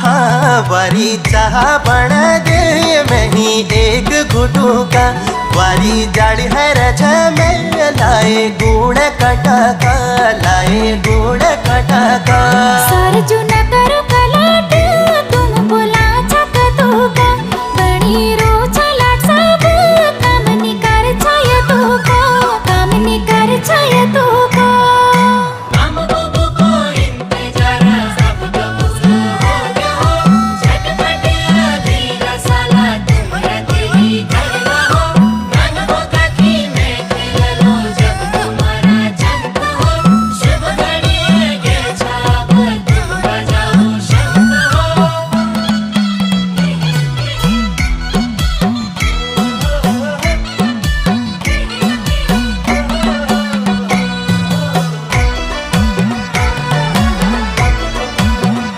हाँ वारी चाह बना दे मैं ही एक घुटू का वारी जाड़ी है रजा में लाए गुड़ कटा का लाए गुड़ कटा का सर जुनत